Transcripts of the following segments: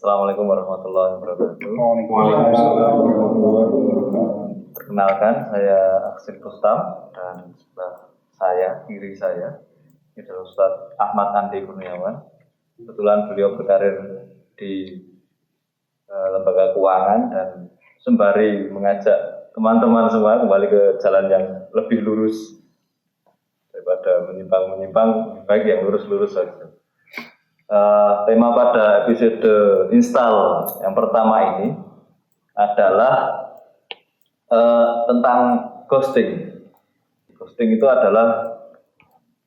Assalamualaikum warahmatullahi wabarakatuh. Waalaikumsalam. Perkenalkan, saya Aksin Rustam dan sebelah saya, kiri saya, ini adalah Ustaz Ahmad Andi Kurniawan. Kebetulan beliau berkarir di lembaga keuangan dan sembari mengajak teman-teman semua kembali ke jalan yang lebih lurus daripada menyimpang-menyimpang, baik yang lurus-lurus saja. Tema pada episode install yang pertama ini adalah tentang ghosting. Ghosting itu adalah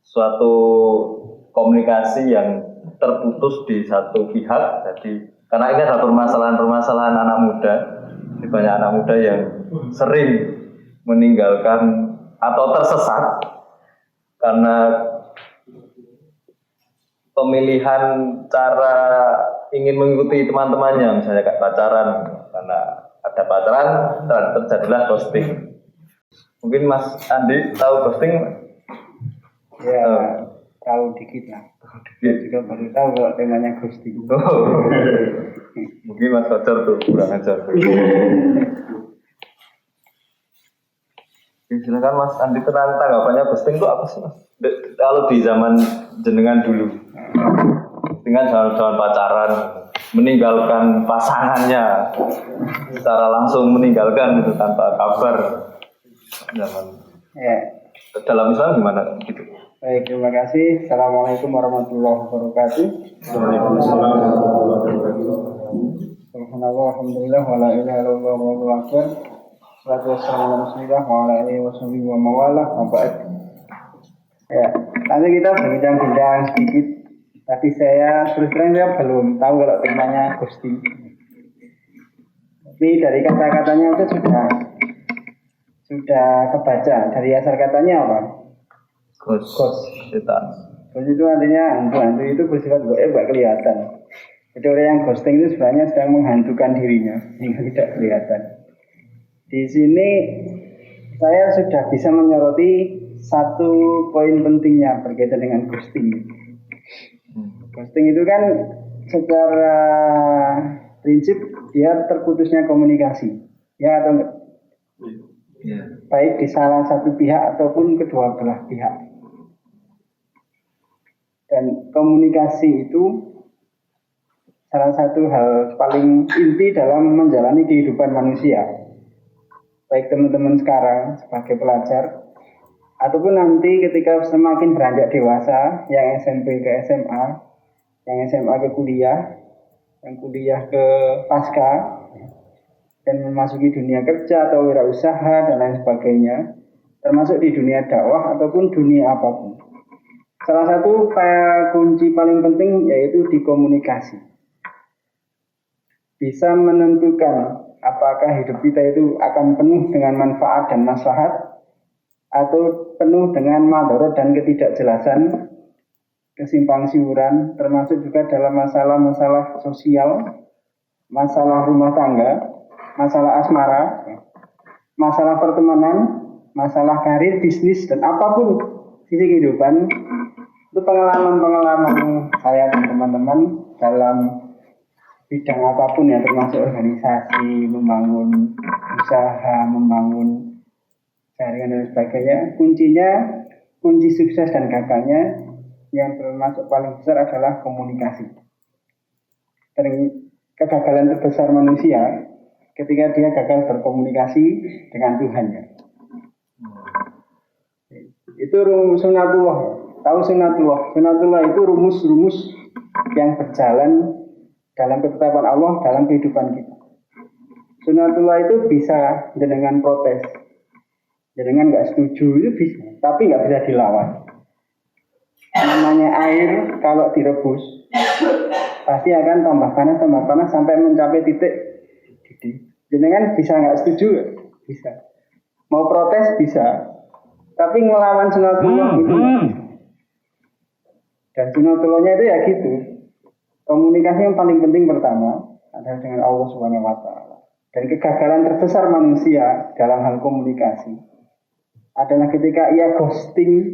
suatu komunikasi yang terputus di satu pihak. Jadi karena ini adalah permasalahan anak muda, banyak anak muda yang sering meninggalkan atau tersesat karena pemilihan cara ingin mengikuti teman-temannya, misalnya kayak pacaran, karena ada pacaran dan terjadilah ghosting. Mungkin Mas Andi tahu ghosting? Ya, tahu dikit lah. Juga baru tahu kalau temanya ghosting. Mungkin Mas Fajar tuh kurang ajar. Silakan Mas Andi, tanggapannya ghosting itu apa sih Mas? Kalau di zaman jenengan dulu, dengan jalan-jalan pacaran, meninggalkan pasangannya secara langsung, meninggalkan itu tanpa kabar, zaman ya. Dalam Islam gimana gitu? Baik, terima kasih. Assalamualaikum warahmatullahi wabarakatuh. Waalaikumsalam warahmatullahi wabarakatuh. Subhanallah, alhamdulillah, wa la ilaha illallah, wallahu akbar. Salatu wassalamu ala rasulillah wa ala alihi washabihi wa mawalah. Ya, nanti kita berbincang-bincang sedikit. Tadi saya terus terang saya belum tahu kalau temanya ghosting. Tapi dari kata-katanya itu sudah kebaca. Dari asal katanya apa? Ghost. Setan. Ghost itu artinya hantu itu bersifat nggak kelihatan. Jadi orang yang ghosting itu sebenarnya sedang menghantukan dirinya hingga tidak kelihatan. Di sini saya sudah bisa menyoroti satu poin pentingnya berkaitan dengan ghosting. Ghosting itu kan secara prinsip dia terputusnya komunikasi, ya atau enggak? Yeah. Baik di salah satu pihak ataupun kedua belah pihak. Dan komunikasi itu salah satu hal paling inti dalam menjalani kehidupan manusia. Baik teman-teman sekarang sebagai pelajar, ataupun nanti ketika semakin beranjak dewasa, yang SMP ke SMA, yang SMA ke kuliah, yang kuliah ke pasca, dan memasuki dunia kerja atau wirausaha dan lain sebagainya, termasuk di dunia dakwah ataupun dunia apapun. Salah satu kunci paling penting yaitu di komunikasi. Bisa menentukan apakah hidup kita itu akan penuh dengan manfaat dan maslahat atau penuh dengan madharat dan ketidakjelasan, kesimpang siuran, termasuk juga dalam masalah-masalah sosial, masalah rumah tangga, masalah asmara, masalah pertemanan, masalah karir, bisnis, dan apapun sisi kehidupan. Itu pengalaman-pengalaman saya dan teman-teman dalam bidang apapun ya, termasuk organisasi, membangun usaha, membangun jaringan dan sebagainya. Kunci sukses dan gagalnya yang termasuk paling besar adalah komunikasi. Dan kegagalan terbesar manusia ketika dia gagal berkomunikasi dengan Tuhannya. Itu sunatullah. Tahu sunatullah? Sunatullah itu rumus-rumus yang berjalan dalam ketetapan Allah dalam kehidupan kita. Sunatullah itu bisa dengan protes, dengan nggak setuju itu bisa, tapi nggak bisa dilawan. Namanya air kalau direbus pasti akan tambah panas sampai mencapai titik didih. Jenengan bisa nggak setuju? Bisa. Mau protes bisa, tapi ngelawan sunatullah itu nggak bisa. Dan sunatullahnya itu ya gitu. Komunikasi yang paling penting pertama adalah dengan Allah Subhanahu wa taala. Dan kegagalan terbesar manusia dalam hal komunikasi adalah ketika ia ghosting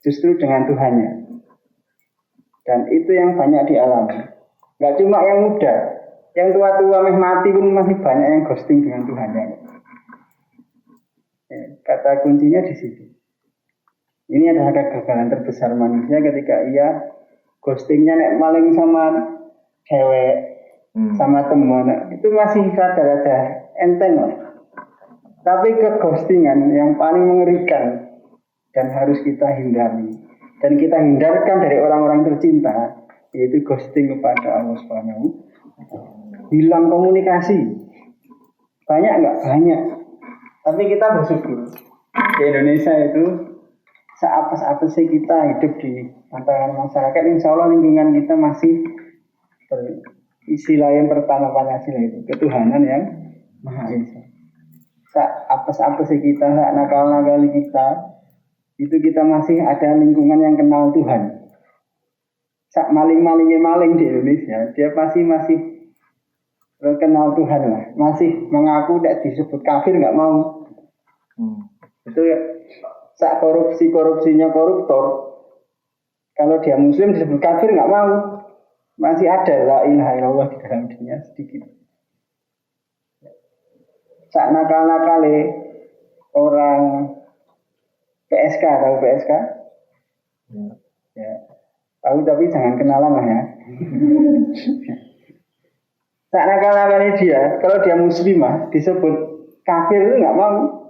justru dengan Tuhannya. Dan itu yang banyak dialami. Gak cuma yang muda, Yang tua-tua mati pun masih banyak yang ghosting dengan Tuhannya. Kata kuncinya di situ. Ini adalah kegagalan terbesar manusia ketika ia ghostingnya nek maling sama cewek, sama teman, itu masih rada-rada enteng lah. Tapi keghostingan yang paling mengerikan dan harus kita hindari dan kita hindarkan dari orang-orang tercinta, yaitu ghosting kepada Allah Subhanahu. Hilang komunikasi. Banyak nggak? Banyak. Tapi kita bersyukur di Indonesia itu seapes-apesnya kita hidup di antara masyarakat, insya Allah lingkungan kita masih istilah yang pertama Pancasila itu ketuhanan yang Maha Esa. Seapes-apesnya kita, nakal-nakal kita, itu kita masih ada lingkungan yang kenal Tuhan. Sak maling-malingnya maling di Indonesia, dia pasti masih kenal Tuhan lah, masih mengaku tidak disebut kafir nggak mau. Itu ya, sak korupsinya koruptor, kalau dia Muslim disebut kafir nggak mau, masih ada la ilaha illallah di dalam dirinya sedikit. Sak nakal-nakale orang PSK, tahu PSK? Ya, tahu tapi jangan kenalan lah ya. Tak nakal-nakalnya dia, kalau dia muslimah disebut kafir itu nggak mau,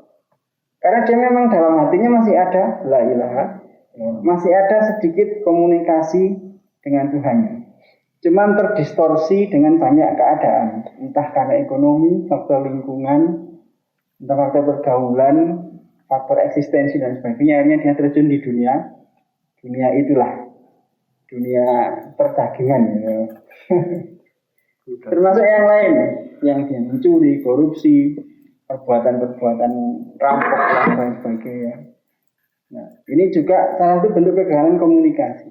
karena dia memang dalam hatinya masih ada la ilaha, masih ada sedikit komunikasi dengan Tuhannya. Cuman terdistorsi dengan banyak keadaan, entah karena ekonomi, faktor lingkungan, entah faktor pergaulan, faktor eksistensi dan sebagainya. Akhirnya dia terjun di dunia itulah, dunia perdagangan. Ya. Termasuk yang lain, yang dia mencuri, korupsi, perbuatan-perbuatan rampok dan sebagainya. Nah, ini juga salah satu bentuk kegagalan komunikasi.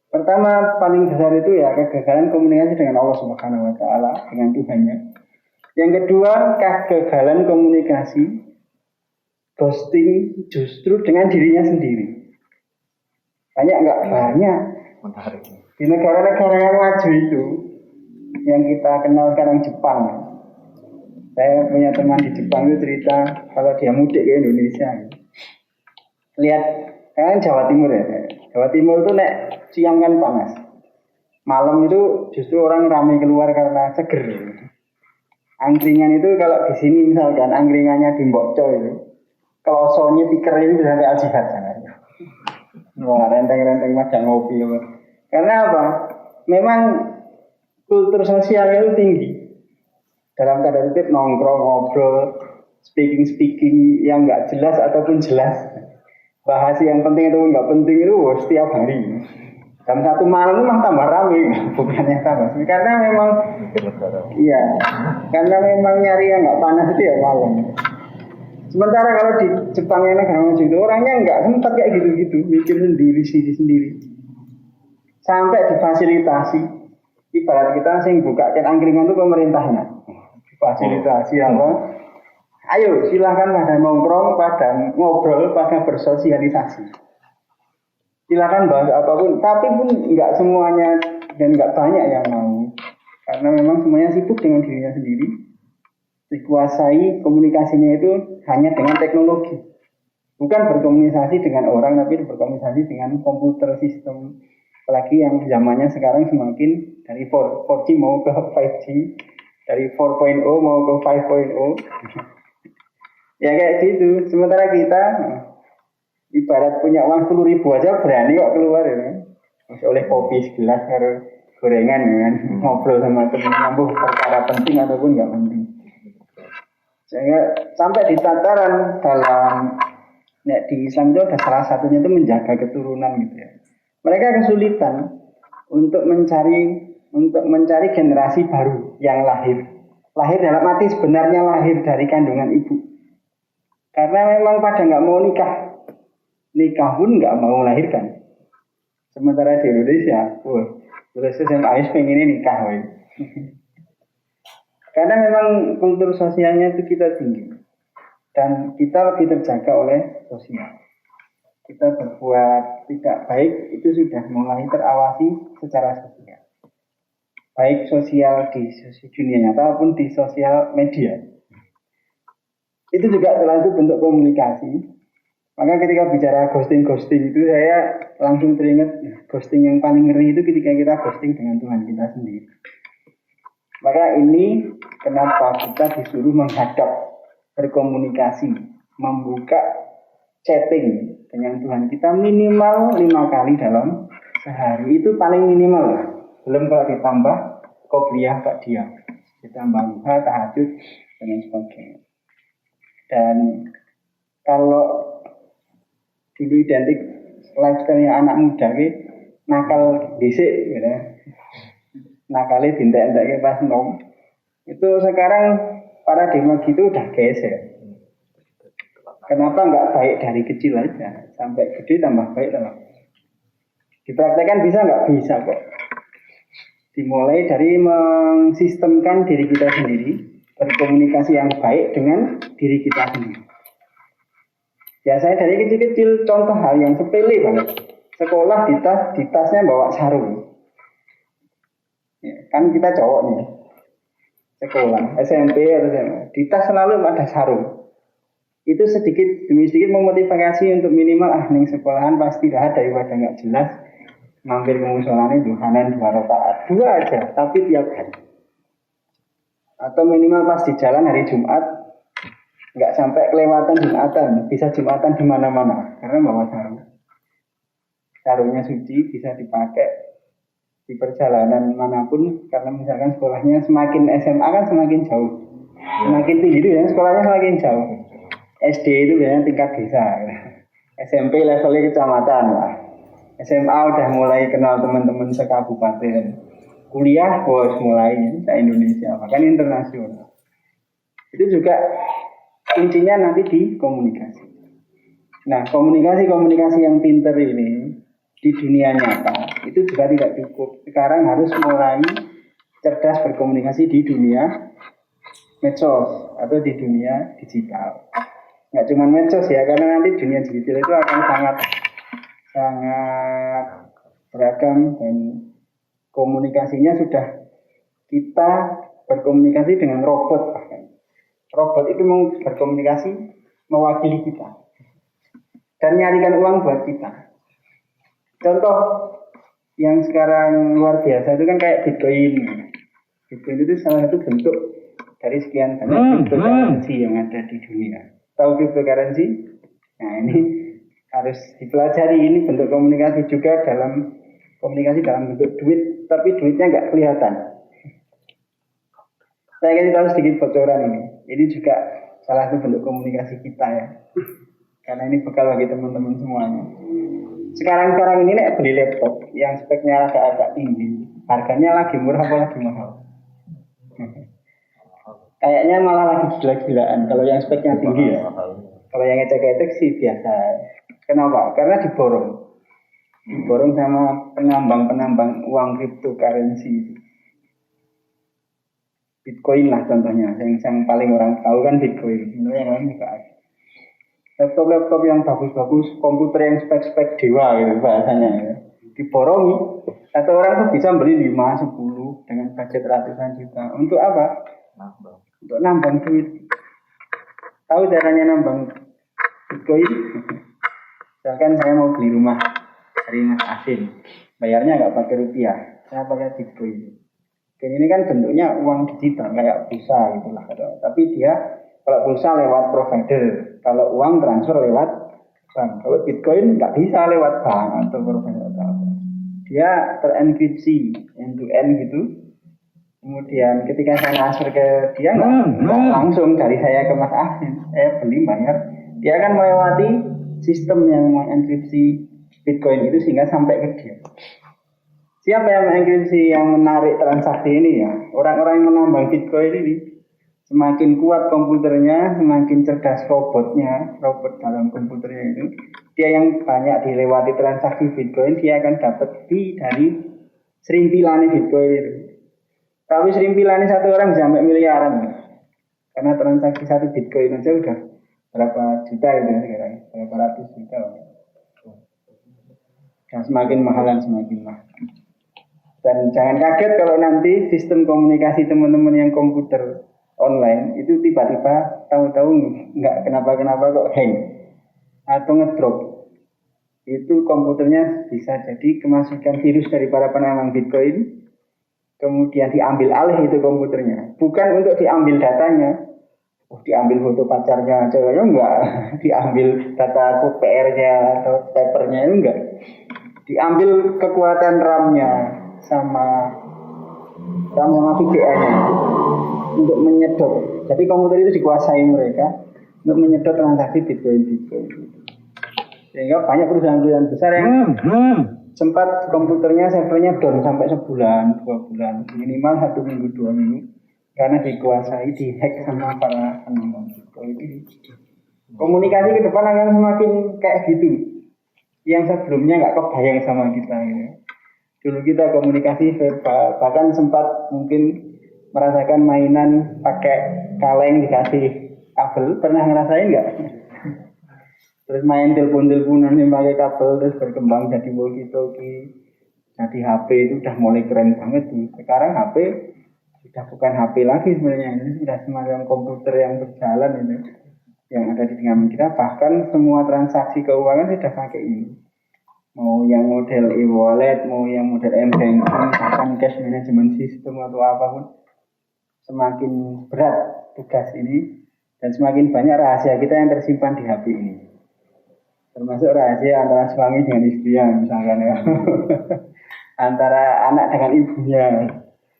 Pertama paling besar itu ya kegagalan komunikasi dengan Allah Subhanahu wa taala, dengan Tuhannya. Yang kedua, kegagalan komunikasi ghosting justru dengan dirinya sendiri. Banyak enggak? Banyak. Di negara-negara yang maju itu, yang kita kenal sekarang Jepang. Saya punya teman di Jepang itu cerita kalau dia mudik ke Indonesia. Lihat, kan Jawa Timur ya. Jawa Timur itu nek siang kan panas. Malam itu justru orang ramai keluar karena seger. Angkringan itu kalau di sini misalkan angkringannya di Mbokco itu, klosonya tiker itu bisa sampai al-jihad sana. Wah, renteng-renteng macam ngopi ya. Karena apa? Memang kultur sosial itu tinggi. Dalam tanda kutip nongkrong, ngobrol, speaking yang nggak jelas ataupun jelas. Bahas yang penting ataupun nggak penting itu setiap hari. Jam 1 malam itu mah tambah ramai, bukannya tambah. Karena memang, iya, karena memang nyari yang nggak panas itu ya malam. Sementara kalau di Jepang yang negara maju itu orangnya nggak sempat kayak gitu-gitu, mikir sendiri. Sampai difasilitasi. Ibarat kita sing buka angkringan itu pemerintahnya. Fasilitasi apa? Ayo silahkan pada nongkrong, pada ngobrol, pada bersosialisasi. Silahkan bahas apapun, tapi pun nggak semuanya dan nggak banyak yang mau. Karena memang semuanya sibuk dengan dirinya sendiri. Dikuasai komunikasinya itu hanya dengan teknologi. Bukan berkomunikasi dengan orang, tapi berkomunikasi dengan komputer sistem. Apalagi yang zamannya sekarang semakin dari 4G mau ke 5G, dari 4.0 mau ke 5.0. Ya kayak gitu. Sementara kita ibarat punya uang 10.000 aja berani kok keluar ya. Masih oleh kopi segelas karo gorengan kan, ngobrol sama teman nyambung perkara penting ataupun nggak penting. Sehingga sampai di tataran dalam di Islam itu ada salah satunya itu menjaga keturunan gitu ya. Mereka kesulitan untuk mencari generasi baru yang lahir. Lahir dalam arti sebenarnya lahir dari kandungan ibu. Karena memang pada nggak mau nikah pun nggak mau melahirkan. Sementara di Indonesia, terus SMA pengen ini nikah, karena memang kultur sosialnya itu kita tinggi dan kita lebih terjaga oleh sosial. Kita berbuat tidak baik itu sudah mulai terawasi secara sosial. baik sosial di dunia nyata maupun di sosial media. Itu juga salah satu bentuk komunikasi. Maka ketika bicara ghosting itu saya langsung teringat ghosting yang paling ngeri itu ketika kita ghosting dengan Tuhan kita sendiri. Maka ini kenapa kita disuruh menghadap, berkomunikasi, membuka chatting dengan Tuhan kita minimal 5 kali dalam sehari. Itu paling minimal. Belum kalau ditambah qobliyah ba'diyah, ditambah duha, tahajud dan sebagainya. Dan kalau dulu identik lifestyle-nya anak muda nakal dhisik gitu. Nakalnya dintek-entek pas nom. Itu sekarang paradigma gitu udah geser. Kenapa nggak baik dari kecil aja sampai gede tambah baik tambah. Dipraktekkan bisa nggak? Bisa kok. Dimulai dari mensistemkan diri kita sendiri, berkomunikasi yang baik dengan diri kita sendiri. Biasanya dari kecil-kecil, contoh hal yang sepele banget. Sekolah di tasnya bawa sarung. Ya, kan kita cowok nih. Sekolah, SMP atau SMA. Di tas selalu ada sarung. Itu sedikit demi sedikit memotivasi untuk minimal ning sekolahan pasti dah daripada nggak jelas. Mampir ke musolane duhanan 2 rakaat. 2 aja, tapi tiap hari. Atau minimal pas di jalan hari Jumat nggak sampai kelewatan Jumatan, bisa Jumatan di mana-mana karena bawa sarung. Sarungnya suci, bisa dipakai di perjalanan manapun karena misalkan sekolahnya semakin SMA kan semakin jauh, semakin tinggi itu ya sekolahnya semakin jauh. SD itu biasanya tingkat desa, SMP levelnya kecamatan lah, SMA udah mulai kenal teman-teman sekabupaten, kuliah bos mulai se Indonesia bahkan internasional. Itu juga kuncinya nanti di komunikasi. Nah, komunikasi yang pinter ini di dunia nyata itu juga tidak cukup. Sekarang harus mulai cerdas berkomunikasi di dunia medsos atau di dunia digital. Nggak cuma medsos ya, karena nanti dunia digital itu akan sangat beragam dan komunikasinya sudah kita berkomunikasi dengan robot bahkan. Robot itu mau berkomunikasi mewakili kita dan nyarikan uang buat kita. Contoh yang sekarang luar biasa itu kan kayak Bitcoin. Bitcoin itu salah satu bentuk dari sekian banyak cryptocurrency yang ada di dunia. Tahu cryptocurrency? Nah ini harus dipelajari. Ini bentuk komunikasi juga dalam komunikasi dalam bentuk duit, tapi duitnya nggak kelihatan. Saya kasih tahu sedikit bocoran ini. Ini juga salah satu bentuk komunikasi kita ya. Karena ini bekal bagi teman-teman semuanya. Sekarang ini nek beli laptop yang speknya agak tinggi, harganya lagi murah apa lagi mahal? Kayaknya malah lagi gila-gilaan kalau yang speknya tinggi ya. Kalau yang ecek-ecek sih biasa. Kenapa? Karena diborong sama penambang uang cryptocurrency. Bitcoin lah contohnya, yang paling orang tahu kan Bitcoin. Yang lain juga ada. Laptop yang bagus-bagus, komputer yang spek-spek dewa gitu bahasanya ya. Diborongi, satu orang tuh bisa beli 5, 10 dengan budget ratusan juta. Untuk apa? Untuk nambang duit. Tahu caranya nambang Bitcoin? Misalkan saya mau beli rumah dari Mas Asin, bayarnya nggak pakai rupiah, saya pakai Bitcoin. Dan ini kan bentuknya uang digital kayak pulsa gitulah. Tapi dia kalau pulsa lewat provider, kalau uang transfer lewat bank. Kalau Bitcoin nggak bisa lewat bank atau provider atau apa. Dia terenkripsi end to end gitu. Kemudian ketika saya transfer ke dia nggak langsung dari saya ke Mas Asin, saya beli bayar. Dia akan melewati sistem yang mengenkripsi Bitcoin itu sehingga sampai ke dia. Siapa yang mengenkripsi, yang menarik transaksi ini ya? Orang-orang yang menambang Bitcoin ini. Semakin kuat komputernya, semakin cerdas robotnya, robot dalam komputernya itu. Dia yang banyak dilewati transaksi Bitcoin, dia akan dapat fee dari serimpilan Bitcoin itu. Tapi serimpilan satu orang bisa sampai miliaran. Karena transaksi satu Bitcoin aja udah berapa juta gitu ya sekarang, berapa ratus juta. Dan semakin mahal dan semakin mahal. Dan jangan kaget kalau nanti sistem komunikasi teman-teman yang komputer online itu tiba-tiba tahu-tahu nggak kenapa-kenapa kok hang atau ngedrop. Itu komputernya bisa jadi kemasukan virus dari para penambang Bitcoin, kemudian diambil alih itu komputernya. Bukan untuk diambil datanya, diambil foto pacarnya, ceweknya enggak, diambil data PR-nya atau papernya enggak. Diambil kekuatan RAM-nya sama VGA-nya untuk menyedot. Jadi komputer itu dikuasai mereka untuk menyedot transaksi Bitcoin. Sehingga banyak perusahaan-perusahaan besar yang sempat komputernya, servernya down sampai sebulan, 2 bulan, minimal 1 minggu, 2 minggu, karena dikuasai, dihack sama para penambang Bitcoin. Komunikasi ke depan akan semakin kayak gitu. Yang sebelumnya nggak kebayang sama kita. Gitu. Dulu kita komunikasi verbal, bahkan sempat mungkin merasakan mainan pakai kaleng dikasih kabel. Pernah ngerasain nggak? Terus main telepon-teleponan yang pakai kabel, terus berkembang jadi walkie-talkie, jadi HP itu udah mulai keren banget tuh. Sekarang HP sudah bukan HP lagi sebenarnya, ini sudah semacam komputer yang berjalan ini, yang ada di genggaman kita. Bahkan semua transaksi keuangan sudah pakai ini. Mau yang model e-wallet, mau yang model m-banking, bahkan cash management system atau apapun, semakin berat tugas ini dan semakin banyak rahasia kita yang tersimpan di HP ini. Termasuk rahasia antara suami dengan istrinya misalkan ya. Antara anak dengan ibunya,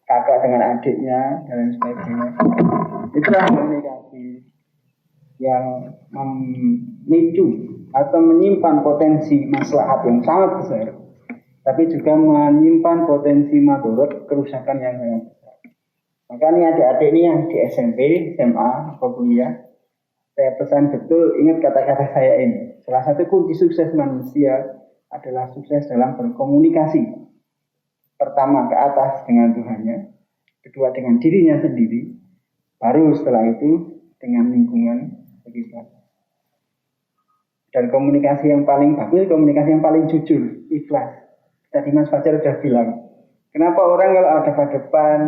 kakak dengan adiknya, dan sebagainya. Itulah komunikasi yang memicu atau menyimpan potensi maslahat yang sangat besar, tapi juga menyimpan potensi madorot kerusakan yang sangat besar. Maka ini adik-adik ini yang di SMP, SMA, atau kuliah, saya pesan betul ingat kata-kata saya ini. Salah satu kunci sukses manusia adalah sukses dalam berkomunikasi. Pertama ke atas dengan Tuhannya, kedua dengan dirinya sendiri, baru setelah itu dengan lingkungan sekitar. Dan komunikasi yang paling bagus, komunikasi yang paling jujur, ikhlas. Tadi Mas Fajar sudah bilang, kenapa orang kalau ada depan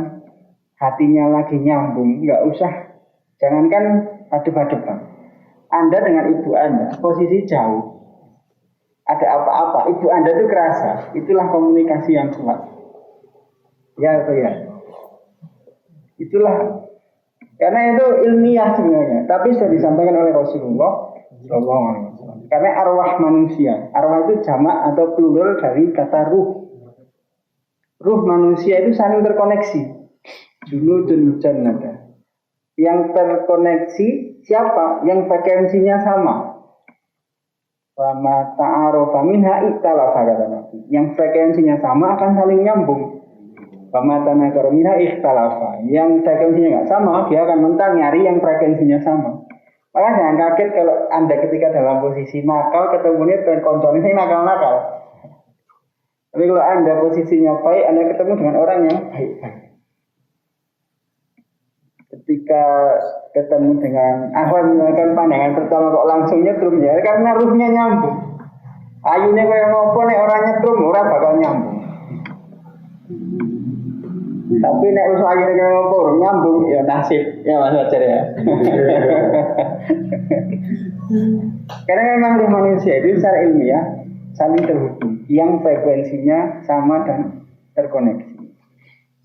hatinya lagi nyambung, nggak usah, jangankan hadap-hadapan. Anda dengan ibu Anda posisi jauh, ada apa-apa, ibu Anda itu kerasa, itulah komunikasi yang kuat. Ya atau ya? Itulah, karena itu ilmiah sebenarnya, tapi sudah disampaikan oleh Rasulullah SAW. Karena arwah manusia, arwah itu jamak atau plural dari kata ruh. Ruh manusia itu saling terkoneksi. Junudun jannah. Yang terkoneksi siapa? Yang frekuensinya sama. Wa ma ta'arofa minha ikhtalafa kata Nabi. Yang frekuensinya sama akan saling nyambung. Wa ma tanakara minha ikhtalafa. Yang frekuensinya nggak sama, dia akan mentang nyari yang frekuensinya sama. Maka jangan kaget kalau Anda ketika dalam posisi nakal ketemunya dengan konsolnya saya nakal-nakal. Tapi kalau Anda posisinya baik, Anda ketemu dengan orang yang baik-baik. Ketika ketemu dengan Ahwan melakukan pandangan pertama kok langsung nyetrum ya, karena ruhnya nyambung. Ayunya kayak ngopo nek orang nyetrum, orang bakal nyambung. Tapi nek wis ayune kayak ngopo nyambung ya nasib ya Mas Fajar ya. Karena memang ruh manusia itu secara ilmiah saling terhubung, yang frekuensinya sama dan terkoneksi.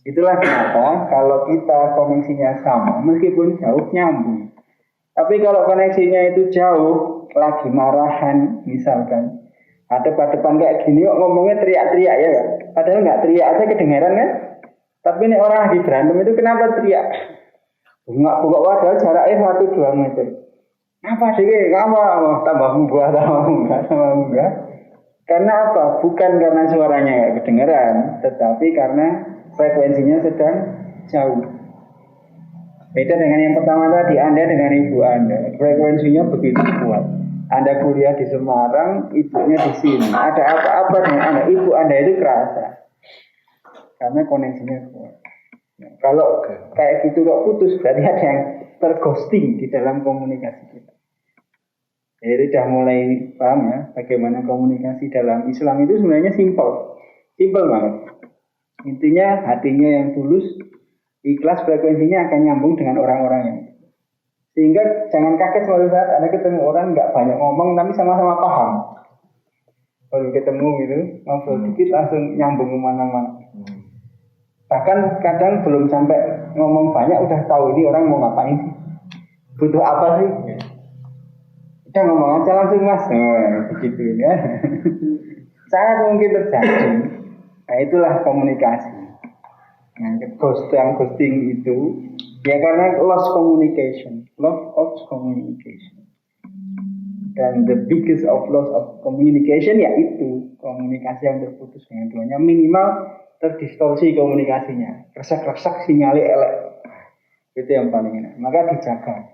Itulah kenapa kalau kita koneksinya sama, meskipun jauh nyambung. Tapi kalau koneksinya itu jauh, lagi marahan misalkan, hadap-hadapan kayak gini kok ngomongnya teriak-teriak ya, padahal nggak teriak aja kedengaran kan? Tapi ini orang lagi berantem itu kenapa teriak? Nggak buka wadah jaraknya 1-2 meter. Apa sih? Ngapa? Tambah munggah. Karena apa? Bukan karena suaranya nggak kedengaran, tetapi karena frekuensinya sedang jauh. Beda dengan yang pertama tadi, Anda dengan ibu Anda, frekuensinya begitu kuat. Anda kuliah di Semarang, ibunya di sini. Ada apa-apa dengan Anda, ibu Anda itu kerasa. Karena koneksinya kuat. Nah, kalau kayak gitu kok putus, berarti ada yang terghosting di dalam komunikasi kita. Jadi sudah mulai paham ya bagaimana komunikasi dalam Islam itu sebenarnya simple banget. Intinya hatinya yang tulus, ikhlas, frekuensinya akan nyambung dengan orang-orang yang. Sehingga jangan kaget suatu saat Anda ketemu orang nggak banyak ngomong tapi sama-sama paham. Kalau ketemu gitu, ngobrol dikit langsung nyambung kemana-mana. Bahkan kadang belum sampai ngomong banyak udah tahu ini orang mau ngapain sih, butuh apa sih. Udah ngomong aja langsung mas, begitu ya. Sangat mungkin terjadi. Nah itulah komunikasi. Yang ghosting itu ya karena lost communication, loss of communication. Dan the biggest of loss of communication yaitu komunikasi yang terputus dengan duanya, minimal terdistorsi komunikasinya, resek-resek sinyalnya elek. Itu yang paling enak. Maka dijaga.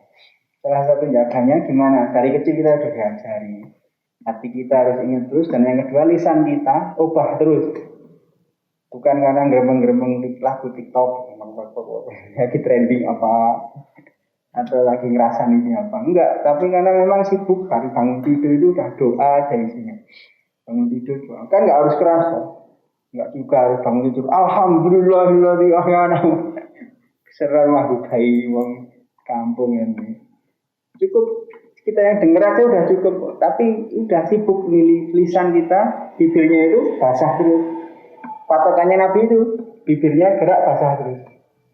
Salah satu jaganya gimana? Dari kecil kita sudah diajari. Hati kita harus ingat terus, dan yang kedua lisan kita ubah terus. Bukan karena geremeng-geremeng lagu TikTok, lagi trending apa, atau lagi ngerasain ini apa, enggak. Tapi karena memang sibuk, hari bangun tidur itu udah doa aja isinya. Bangun tidur doa, kan enggak harus keras kok. Enggak juga harus bangun tidur, alhamdulillahilladzi ahyana. Keseran lagu bayi wong kampung ini. Cukup kita yang denger aja udah cukup, tapi udah sibuk lisan kita, bibirnya itu basah terus. Patokannya Nabi itu bibirnya gerak basah terus.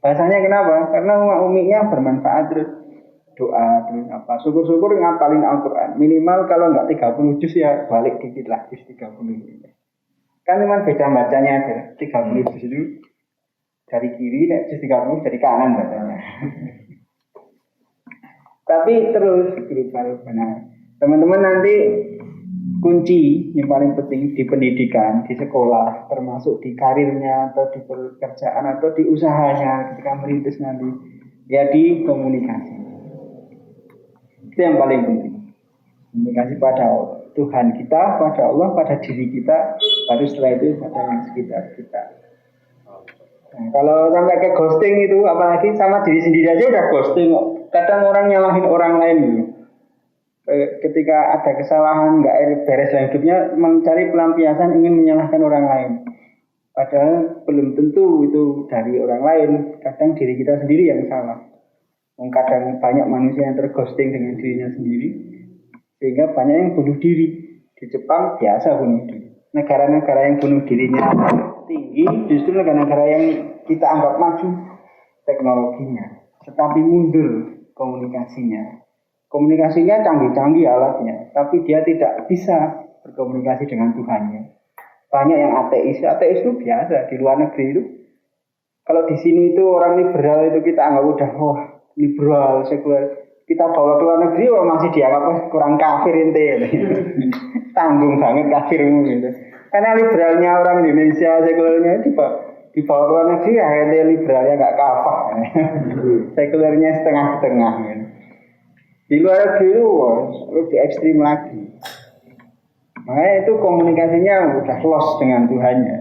Bahasanya kenapa? Karena umiknya bermanfaat terus, doa terus apa. Syukur-syukur ngapalin Al-Quran. Minimal kalau nggak 30 juz ya balik dikit lah juz 30. Kan cuma beda bacanya aja. 30 juz itu dari kiri, juz 30 dari kanan bacanya. Tapi terus benar. Teman-teman nanti kunci yang paling penting di pendidikan, di sekolah, termasuk di karirnya atau di pekerjaan atau di usahanya ketika merintis nanti, ya di komunikasi. Itu yang paling penting. Komunikasi pada Tuhan kita, pada Allah, pada diri kita, baru setelah itu pada yang sekitar kita. Nah, kalau sampai ke ghosting itu, apalagi sama diri sendiri aja udah ghosting. Kadang orang nyalahin orang lain gitu. Ketika ada kesalahan, nggak beres dalam hidupnya, mencari pelampiasan, ingin menyalahkan orang lain. Padahal belum tentu itu dari orang lain. Kadang diri kita sendiri yang salah. Kadang banyak manusia yang terghosting dengan dirinya sendiri, sehingga banyak yang bunuh diri. Di Jepang biasa bunuh diri. Negara-negara yang bunuh dirinya tinggi, justru negara-negara yang kita anggap maju teknologinya, tetapi mundur komunikasinya. Komunikasinya canggih-canggih alatnya, tapi dia tidak bisa berkomunikasi dengan Tuhannya. Banyak yang ateis itu biasa di luar negeri itu. Kalau di sini itu orang liberal itu kita anggap udah liberal, sekuler. Kita bawa ke luar negeri masih dianggap kurang kafir ente. Tanggung banget kafirmu gitu. Karena liberalnya orang Indonesia, sekulernya dibawa ke luar negeri, akhirnya liberalnya nggak kafah. Sekulernya setengah-setengah gitu. Di luar negeri itu lebih ekstrim lagi. Makanya itu komunikasinya udah lost dengan Tuhannya,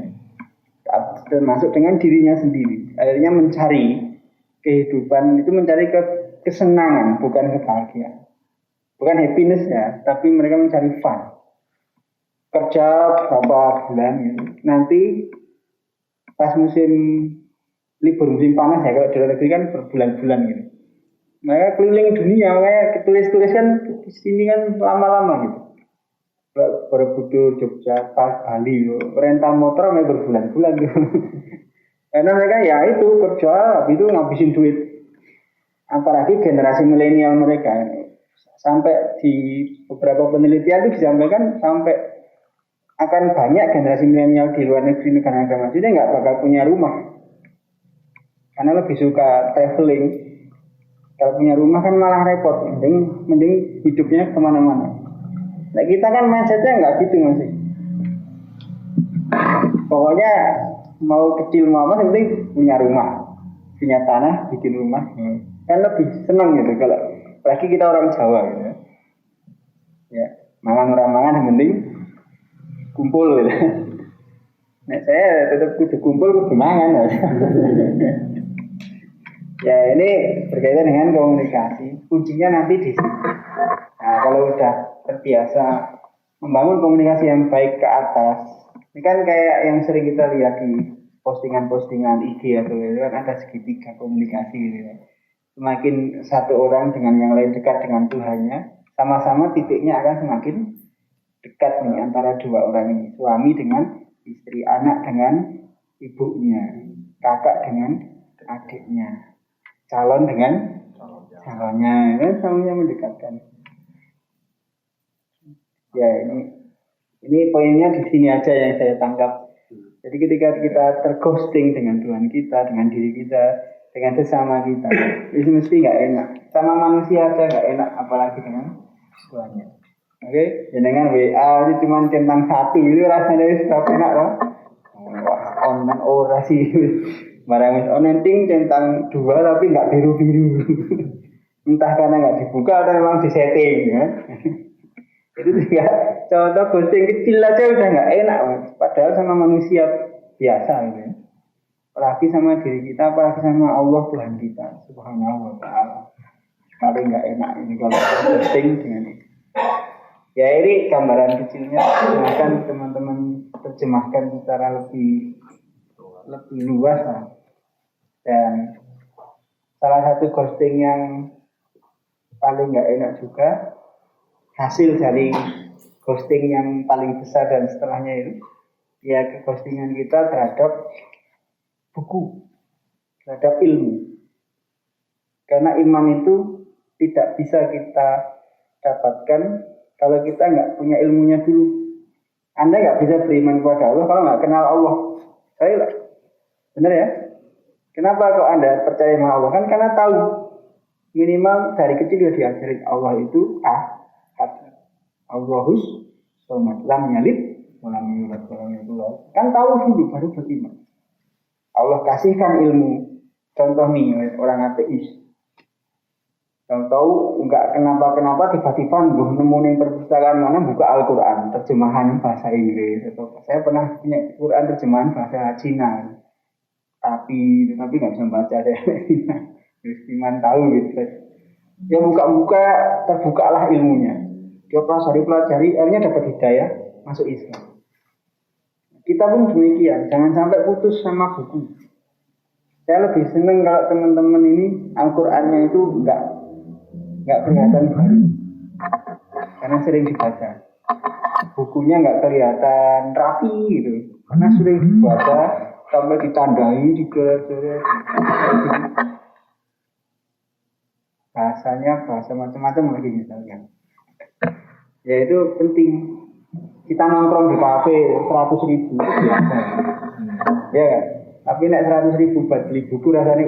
termasuk dengan dirinya sendiri. Akhirnya mencari kehidupan itu, mencari kesenangan, bukan kebahagiaan, bukan happiness ya, tapi mereka mencari fun. Kerja berapa bulan gitu. Nanti pas musim libur musim panas ya, kalau di luar negeri kan berbulan-bulan gitu. Mereka keliling dunia, mereka tulis-tulis kan di sini kan lama-lama gitu. Borobudur, Jogja, Bali, rental motor mereka berbulan-bulan gitu. Karena mereka ya itu kerja, itu ngabisin duit. Apalagi generasi milenial mereka, sampai di beberapa penelitian itu disampaikan sampai akan banyak generasi milenial di luar negeri, negara-negara maju nggak bakal punya rumah, karena lebih suka traveling. Kalau punya rumah kan malah repot, mending hidupnya kemana-mana. Nah kita kan mindsetnya nggak gitu masih. Pokoknya mau kecil mau apa, penting punya rumah, punya tanah, bikin rumah. Kan lebih senang gitu kalau, apalagi kita orang Jawa gitu. Ya, mangan yang penting kumpul gitu. Nah saya tetap kudu kumpul, kudu mangan. Ya ini berkaitan dengan komunikasi. Kuncinya nanti di sini. Nah kalau udah terbiasa membangun komunikasi yang baik ke atas, ini kan kayak yang sering kita lihat di postingan-postingan IG atau itu kan ada segitiga komunikasi gitu ya. Semakin satu orang dengan yang lain dekat dengan Tuhannya, sama-sama titiknya akan semakin dekat nih antara dua orang ini. Suami dengan istri, anak dengan ibunya, kakak dengan adiknya, calon dengan calonnya, kan semuanya mendekatkan. Ya ini poinnya di sini aja yang saya tangkap. Jadi ketika kita terghosting dengan Tuhan kita, dengan diri kita, dengan sesama kita, itu mesti nggak enak. Sama manusia aja nggak enak, apalagi dengan Tuhannya. Oke, dengan WA itu cuma centang satu, itu rasanya sudah enak loh. Wah, online orasi, barang online ting centang dua tapi nggak biru-biru. Entah karena nggak dibuka atau memang disetting ya. Itu juga contoh ghosting kecil aja udah nggak enak, Mas. Padahal sama manusia biasa gitu ya. Apalagi sama diri kita, apalagi sama Allah Tuhan kita Subhanahu wa ta'ala. Paling nggak enak ini kalau ghosting dengan ini. Ya ini gambaran kecilnya, silahkan teman-teman terjemahkan secara lebih luas lah. Dan salah satu ghosting yang paling nggak enak juga, hasil dari ghosting yang paling besar dan setelahnya itu ya ghostingan kita terhadap buku, terhadap ilmu. Karena iman itu tidak bisa kita dapatkan kalau kita nggak punya ilmunya dulu. Anda nggak bisa beriman kepada Allah kalau nggak kenal Allah. Saya benar ya? Kenapa kok Anda percaya sama Allah? Kan karena tahu. Minimal dari kecil sudah diajarin Allah itu Allahus somad lam yalid wa lam yulad wa lam yakul lahu. Kan tahu dulu baru beriman. Allah kasihkan ilmu. Contoh nih orang ateis. Tahu enggak kenapa tiba-tiba nemu ning perpustakaan mana buka Al-Qur'an terjemahan bahasa Inggris atau saya pernah punya Quran terjemahan bahasa Cina. Tapi nggak bisa baca saya. Iman tahu gitu. Dia buka-buka terbukalah ilmunya. Dia pelajari, akhirnya dapat hidayah, masuk Islam. Kita pun demikian, jangan sampai putus sama buku. Saya lebih senang kalau teman-teman ini Al-Qur'annya itu enggak kelihatan baru. Karena sering dibaca. Bukunya enggak kelihatan rapi gitu. Karena sering dibaca sampai ditandai, digelar-gelar. Bahasanya bahasa macam-macam lagi misalnya. Ya itu penting. Kita nongkrong di kafe 100.000 biasa. Ya kan? Tapi nek 100.000 buat beli buku rasanya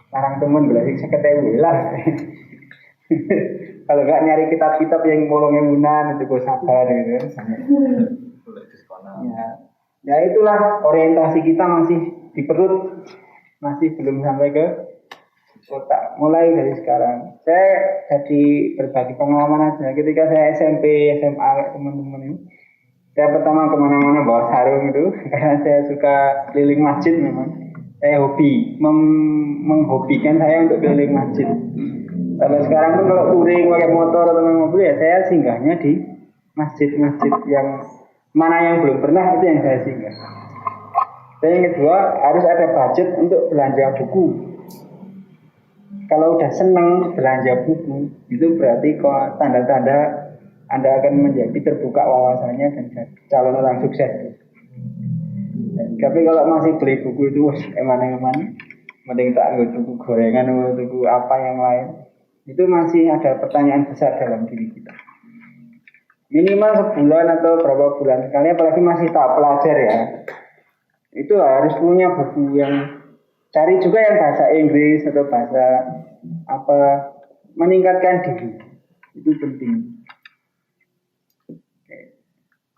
larang temen beli 50.000 lah. Kalau nggak nyari kitab-kitab yang bolong-bolongan itu gue sabar gitu kan. Ya itulah orientasi kita masih di perut, masih belum sampai ke otak. Mulai dari sekarang saya jadi berbagi pengalaman aja. Ketika saya SMP, SMA teman-teman ini, saya pertama kemana-mana bawa sarung itu karena saya suka keliling masjid. Memang saya hobi menghobikan saya untuk keliling masjid. Sampai sekarang pun kalau touring pakai motor atau mobil ya saya singgahnya di masjid-masjid yang mana yang belum pernah itu yang saya singgah. Dan yang kedua harus ada budget untuk belanja buku. Kalau udah senang belanja buku, itu berarti kok tanda-tanda Anda akan menjadi terbuka wawasannya dan calon orang sukses. Tapi kalau masih beli buku itu eman-eman, mending tak ambil buku gorengan atau buku apa yang lain, itu masih ada pertanyaan besar dalam diri kita. Minimal sebulan atau berapa bulan sekali, apalagi masih tahap pelajar ya, itu harus punya buku yang cari juga yang bahasa Inggris atau bahasa apa, meningkatkan diri itu penting.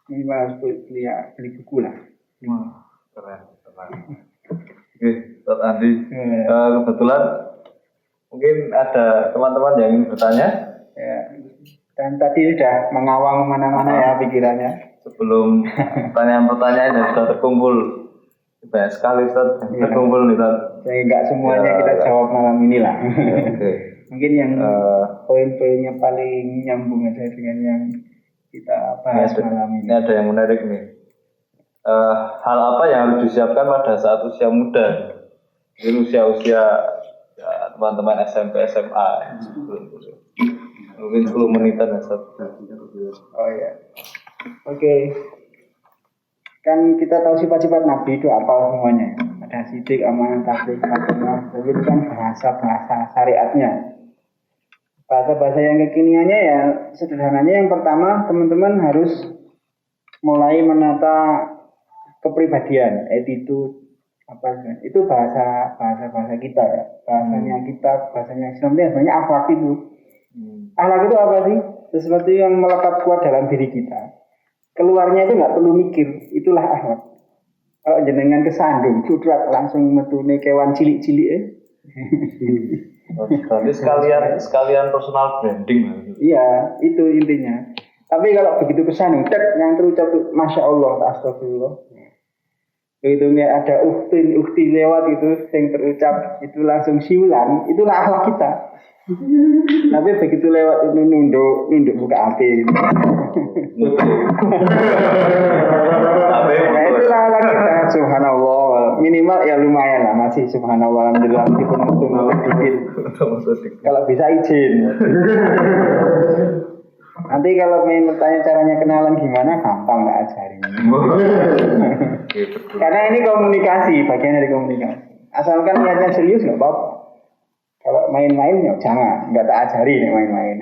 Minimal harus beli buku lah. Keren. Oke, Ustaz Andi. Kebetulan mungkin ada teman-teman yang ingin bertanya. Ya. Dan tadi sudah mengawang kemana-mana ya pikirannya. Sebelum pertanyaan-pertanyaan yang sudah terkumpul banyak sekali Ustaz, terkumpul nih Ustaz. Jadi nggak semuanya kita jawab malam ini lah. Okay. Mungkin yang poin-poinnya paling nyambung aja dengan yang kita bahas malam ini. Ini ada yang menarik nih. hal apa yang harus disiapkan pada saat usia muda, jadi usia ya, teman-teman SMP SMA mungkin 10 menitan ya. Oh ya, oke. Kan kita tahu sifat-sifat Nabi itu apa semuanya. Ada sidik, amanah, tasdik, fatwa. Tapi itu kan bahasa syariatnya. Bahasa-bahasa yang kekiniannya ya sederhananya yang pertama teman-teman harus mulai menata kepribadian, attitude, apa itu bahasa kita ya. Bahasanya kita, bahasanya Islam itu sebenarnya akhlak itu. Akhlak itu apa sih? Sesuatu yang melekat kuat dalam diri kita. Keluarnya itu nggak perlu mikir, itulah akhlak. Kalau jenengan kesandung, cudrak langsung metune kewan cilik-cilik Berarti sekalian personal branding. Iya, itu intinya. Tapi kalau begitu kesandung, yang terucap tuh Masya Allah, astagfirullah. Begitu ada ukti lewat itu, yang terucap itu langsung siulan, itulah akhlak kita. Tapi begitu lewat itu nunduk buka hati. Nah itulah akhlak kita, subhanallah. Minimal ya lumayan lah, masih subhanallah. Alhamdulillah, meskipun dikit. Kalau bisa izin. Nanti kalau ingin bertanya caranya kenalan gimana, gampang tak ajarin. Karena ini komunikasi, bagian dari komunikasi. Asalkan niatnya serius nggak apa-apa. Kalau main-main ya jangan, nggak tak ajari nih main-main.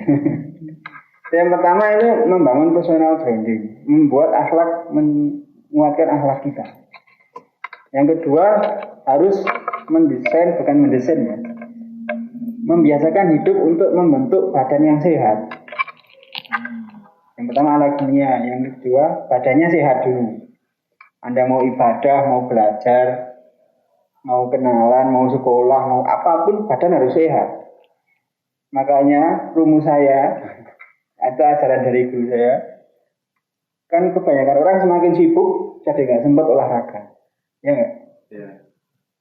Yang pertama itu membangun personal branding, membuat akhlak, menguatkan akhlak kita. Yang kedua harus mendesain, bukan mendesain ya, membiasakan hidup untuk membentuk badan yang sehat. Yang pertama akhlak dunia, yang kedua badannya sehat dulu. Anda mau ibadah, mau belajar, mau kenalan, mau sekolah, mau apapun, badan harus sehat. Makanya rumus saya, atau ajaran dari guru saya, kan kebanyakan orang semakin sibuk, jadi nggak sempat olahraga. Ya nggak? Ya.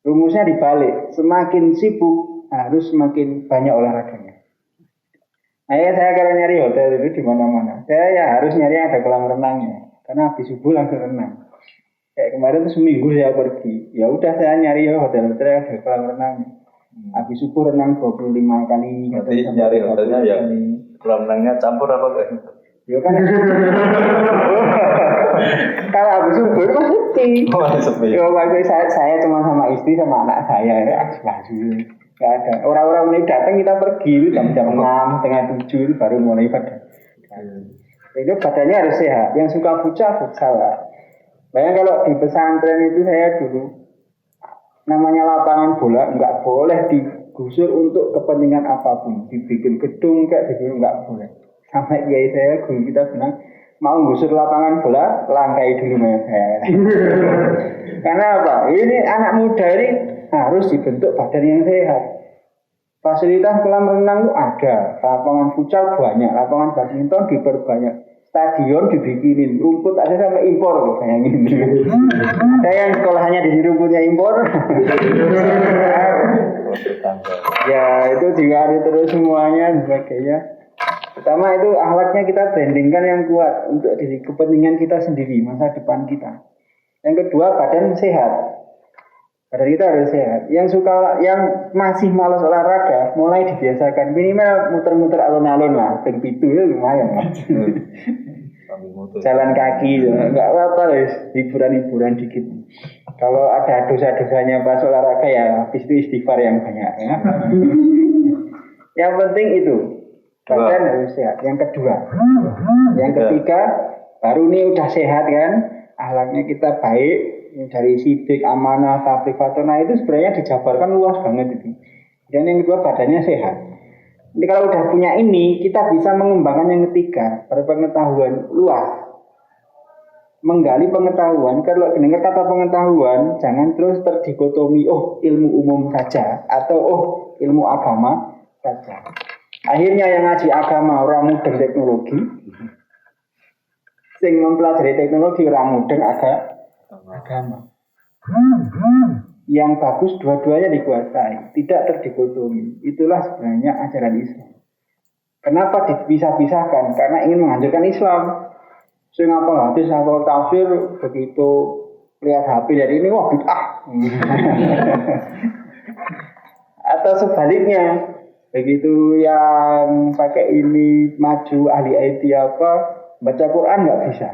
Rumusnya dibalik, semakin sibuk harus semakin banyak olahraganya. Saya kalau nyari hotel itu di mana-mana, saya ya harus nyari yang ada kolam renangnya, karena habis subuh langsung renang. Kayak kemarin tuh seminggu saya pergi, ya udah saya nyari hotel ada kolam renang. Habis subuh renang 25 kali. Nanti nyari hotelnya ya kolam renangnya campur apa enggak? Ya kan. Kalau habis subuh itu sepi. Ya waktu saya cuma sama istri sama anak saya ya langsung. Enggak ada. Orang-orang ini datang kita pergi jam 6, setengah 7 itu baru mulai ibadah. Itu badannya harus sehat. Yang suka futsal lah. Bayang kalau di pesantren itu saya dulu namanya lapangan bola nggak boleh digusur untuk kepentingan apapun, dibikin gedung kayak dibikin nggak boleh. Sampai kiai saya guru kita bilang mau gusur lapangan bola langkai dulu mayat saya. Karena apa? Ini anak muda ini harus dibentuk badan yang sehat. Fasilitas kolam renang itu ada, lapangan futsal banyak, lapangan badminton diperbanyak. Stadion dibikinin, rumput ada sampai impor loh, bayangin. Saya yang sekolahnya di sini punya impor. Ya itu juga ada terus semuanya sebagainya. Pertama itu akhlaknya kita brandingkan yang kuat untuk diri kepentingan kita sendiri, masa depan kita. Yang kedua badan sehat. Badan kita harus sehat. Yang masih malas olahraga, mulai dibiasakan minimal muter-muter alun-alun lah, begitu ya lumayan lah. Jalan kaki, nggak apa-apa lah, hiburan-hiburan dikit. Kalau ada dosa-dosanya pas olahraga ya, habis itu istighfar yang banyak. Ya. Yang penting itu badan harus sehat. Yang kedua, yang ketiga, baru ini udah sehat kan, akhlaknya kita baik. Dari sidik, amanah, tabligh, fatwa itu sebenarnya dijabarkan luas banget itu. Dan yang kedua badannya sehat. Jadi kalau udah punya ini, kita bisa mengembangkan yang ketiga, berpengetahuan luas. Menggali pengetahuan, kalau dengar kata pengetahuan, jangan terus terdikotomi, ilmu umum saja, atau ilmu agama saja. Akhirnya yang ngaji agama orang mudeng teknologi, sing mempelajari teknologi orang mudeng agama. Yang bagus dua-duanya dikuasai, tidak terdikotomi. Itulah sebenarnya ajaran Islam. Kenapa dipisah-pisahkan? Karena ingin menghancurkan Islam. Sing apa hadis, apa tafsir begitu lihat HP dari ini wah bid'ah. Atau sebaliknya, begitu yang pakai ini maju ahli IT apa baca Quran nggak bisa.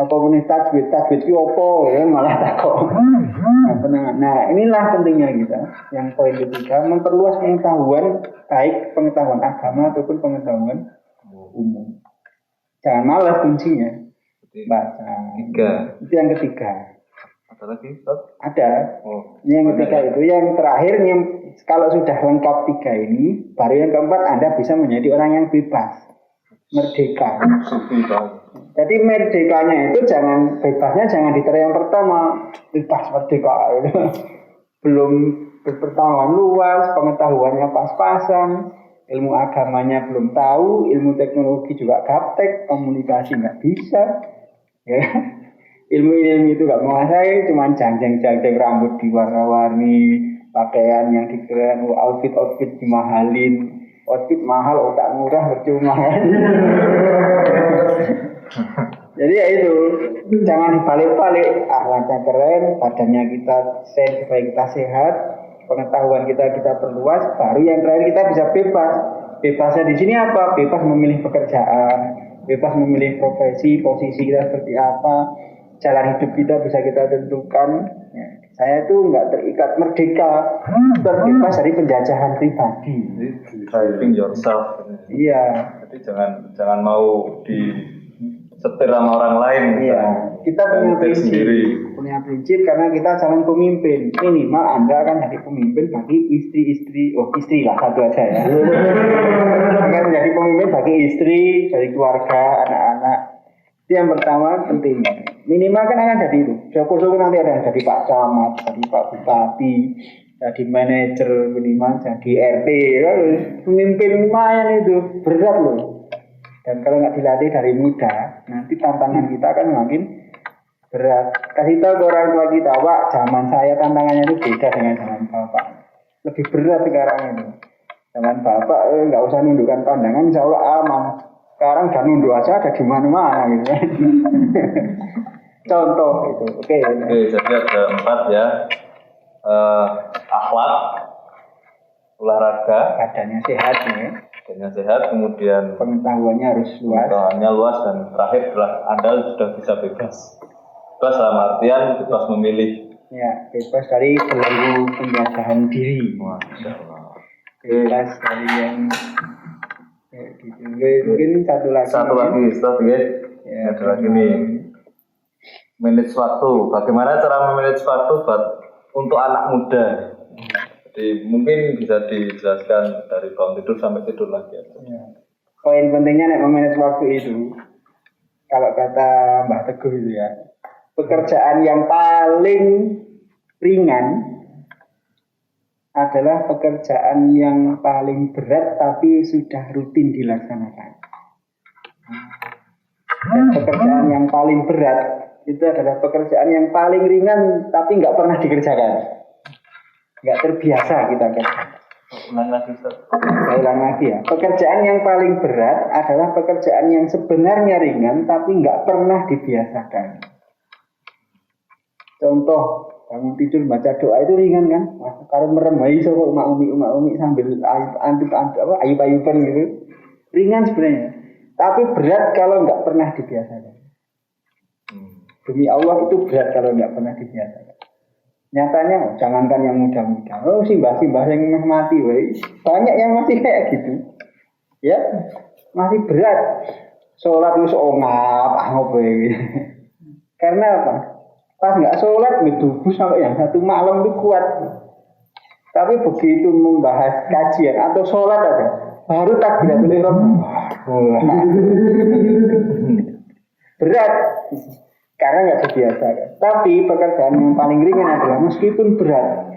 Apa ini tajwid itu apa ya malah takut. Nah inilah pentingnya kita. Yang poin ketiga memperluas pengetahuan baik pengetahuan agama ataupun pengetahuan umum. Jangan malas kuncinya. Baca. Itu yang ketiga. Ada lagi? Ada. Ini yang ketiga itu. Yang terakhir yang kalau sudah lengkap tiga ini, baru yang keempat Anda bisa menjadi orang yang bebas, merdeka. Jadi merdekanya itu bebasnya jangan diterima yang pertama, bebas merdeka itu. Belum berpengetahuan luas, pengetahuannya pas-pasan, ilmu agamanya belum tahu, ilmu teknologi juga gaptek, komunikasi nggak bisa, ya. Ilmu itu nggak menguasai, cuma jang-jang rambut diwarna-warni, pakaian yang dikeren, outfit dimahalin, outfit mahal, otak murah percuma. Jadi ya itu, jangan dibalik-balik, akhlaknya keren, badannya kita supaya kita sehat, pengetahuan kita perluas, baru yang terakhir kita bisa bebas. Bebasnya di sini apa? Bebas memilih pekerjaan, bebas memilih profesi, posisi kita seperti apa, jalan hidup kita bisa kita tentukan. Ya, saya itu nggak terikat, merdeka, terbebas dari penjajahan pribadi. Driving yourself. Iya. Jadi jangan mau setir sama orang lain. Iya. Kita punya prinsip karena kita calon pemimpin. Minimal Anda akan jadi pemimpin bagi istri lah satu aja ya. Akan menjadi pemimpin bagi istri, dari keluarga, anak-anak. Itu yang pertama penting. Minimal kan akan jadi itu. Syukur-syukur nanti ada yang jadi Pak Camat, jadi Pak Bupati, jadi manajer, minimal jadi RT. Pemimpin lumayan itu berat loh. Dan kalau nggak dilatih dari muda, nanti tantangan kita akan makin berat. Kasih tahu ke orang tua kita, Pak, zaman saya tantangannya itu beda dengan zaman Bapak. Lebih berat sekarang itu. Zaman Bapak nggak usah nundukkan pandangan, insya Allah aman. Sekarang udah nunduk aja ada di mana-mana gitu. Contoh itu. Oke, jadi ada 4 ya. Akhlak, olahraga, badannya sehat ya. Badannya sehat, kemudian pengetahuannya harus luas. Pengetahuannya luas dan terakhir adalah Anda sudah bisa bebas. Bebas dalam artian bebas memilih. Ya, bebas dari belenggu penjajahan diri. Masya Allah. Bebas dari yang gitu. Mungkin satu lagi Ustaz ya. Ada lagi nih. Manage waktu. Bagaimana cara memanage waktu untuk anak muda? Jadi mungkin bisa dijelaskan dari bangun tidur sampai tidur lagi. Ya. Poin pentingnya nek memanage waktu itu, kalau kata Mbah Teguh itu ya, pekerjaan yang paling ringan adalah pekerjaan yang paling berat tapi sudah rutin dilaksanakan. Dan pekerjaan yang paling berat itu adalah pekerjaan yang paling ringan tapi nggak pernah dikerjakan, nggak terbiasa kita kerjakan. Saya ulang lagi ya. Pekerjaan yang paling berat adalah pekerjaan yang sebenarnya ringan tapi nggak pernah dibiasakan. Contoh, bangun tidur baca doa itu ringan kan? Wah, kalau meremai sama umak umi sambil ayub-ayuban gitu, ringan sebenarnya. Tapi berat kalau nggak pernah dibiasakan. Demi Allah itu berat kalau nggak pernah dibiasakan. Nyatanya, jangankan yang muda-muda, simbah-simbah yang mati, banyak yang masih kayak gitu, ya, masih berat. Sholat itu ngap, karena apa? Pas nggak sholat, ngedubus sampai yang satu malam itu kuat. Tapi begitu membahas kajian atau sholat aja, baru takbiratul ihram, berat. Karena nggak dibiasakan. Tapi pekerjaan yang paling ringan adalah meskipun berat.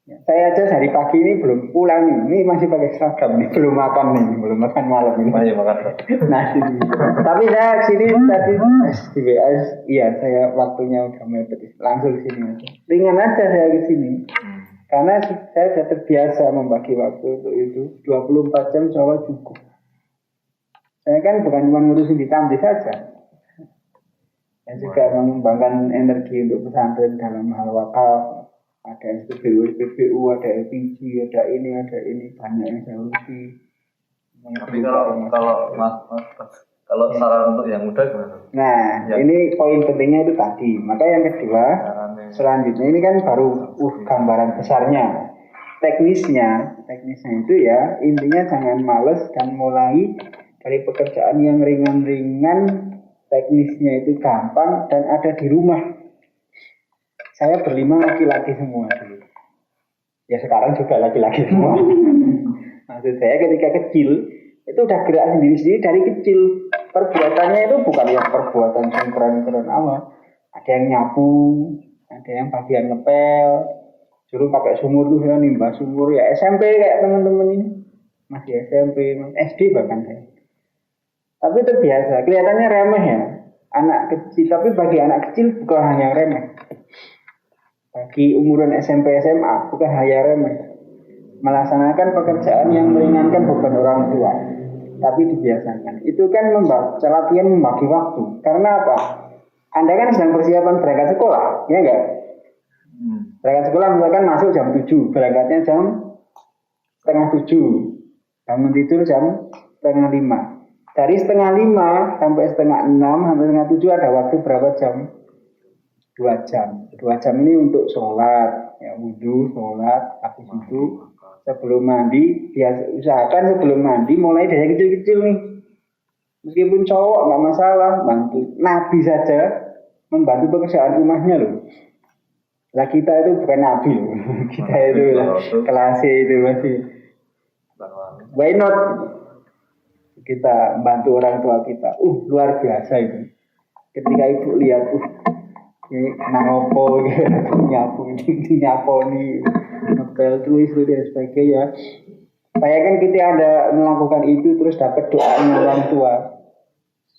Ya, saya aja dari pagi ini belum pulang nih. Ini masih pakai seragam nih, belum makan malam ini. Masih makan nasi. Tapi saya sini tadi di WA, iya saya waktunya udah mepet, langsung sini aja. Ringan aja saya ke sini. Karena saya sudah terbiasa membagi waktu untuk itu. 24 jam insya cukup. Saya kan bukan cuma ngurusin di Tamdi saja. Dan juga mengembangkan energi untuk pesantren dalam hal wakaf. Ada SPBU, ada LPG, ada ini banyak yang saya urusi. Tapi kalau saran untuk yang muda gimana? Nah, ini poin pentingnya itu tadi. Maka yang kedua, selanjutnya ini kan baru gambaran besarnya. Teknisnya itu ya intinya jangan males dan mulai dari pekerjaan yang ringan-ringan. Teknisnya itu gampang dan ada di rumah. Saya berlima laki-laki semua dulu. Ya sekarang juga laki-laki semua. Maksud saya ketika kecil itu udah gerak sendiri-sendiri dari kecil. Perbuatannya itu bukan yang perbuatan keren-keren amat. Ada yang nyapu, ada yang bagian ngepel. Dulu pakai sumur tuh saya nimbah sumur ya SMP kayak teman-teman ini. Masih SMP, SD bahkan saya. Tapi itu biasa, kelihatannya remeh ya. Anak kecil, tapi bagi anak kecil bukan hanya remeh. Bagi umuran SMP SMA bukan hanya remeh. Melaksanakan pekerjaan yang meringankan beban orang tua. Tapi dibiasakan. Itu kan latihan membagi waktu. Karena apa? Anda kan sedang persiapan berangkat sekolah, ya enggak? Berangkat sekolah misalkan masuk jam 7, berangkatnya jam setengah 7. Bangun tidur jam setengah 5. Dari setengah 5 sampai setengah 6 sampai setengah 7 ada waktu berapa jam? 2 jam. 2 jam ini untuk sholat, ya wudhu, sholat, habis itu sebelum mandi, biasa usahakan sebelum mandi mulai dari kecil-kecil nih. Meskipun cowok nggak masalah, bantu. Nabi saja membantu pekerjaan rumahnya loh. Lah kita itu bukan nabi loh. Kita itu kelas itu masih. Why not? Kita bantu orang tua kita. Luar biasa itu. Ketika ibu lihat, ini nangopo, nyapu nih, ngepel tulis dan sebagainya. Bayangkan kita ada melakukan itu terus dapat doanya orang tua.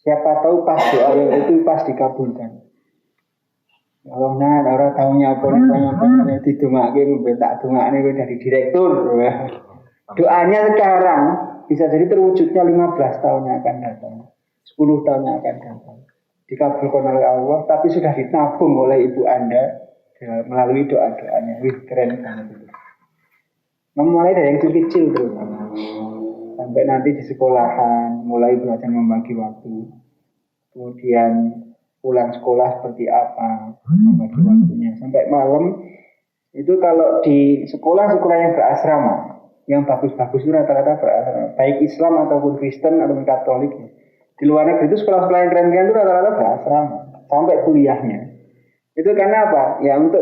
Siapa tahu pas doa yang itu pas dikabulkan. Allah orang tahu nyapu nih, didongake tak dongakne dari direktur. Doanya sekarang bisa jadi terwujudnya 15 tahun yang akan datang, 10 tahun yang akan datang. Dikabulkan oleh Allah, tapi sudah ditabung oleh ibu Anda melalui doa-doanya. Wih, keren banget itu. Memulai dari yang kecil terus. Sampai nanti di sekolahan, mulai belajar membagi waktu. Kemudian pulang sekolah seperti apa, membagi waktunya. Sampai malam, itu kalau di sekolah-sekolah yang berasrama, yang bagus-bagus itu rata-rata berasrama, baik Islam ataupun Kristen ataupun Katolik. Di luar negeri itu sekolah-sekolah yang keren-keren itu rata-rata berasrama sampai kuliahnya. Itu karena apa? Ya untuk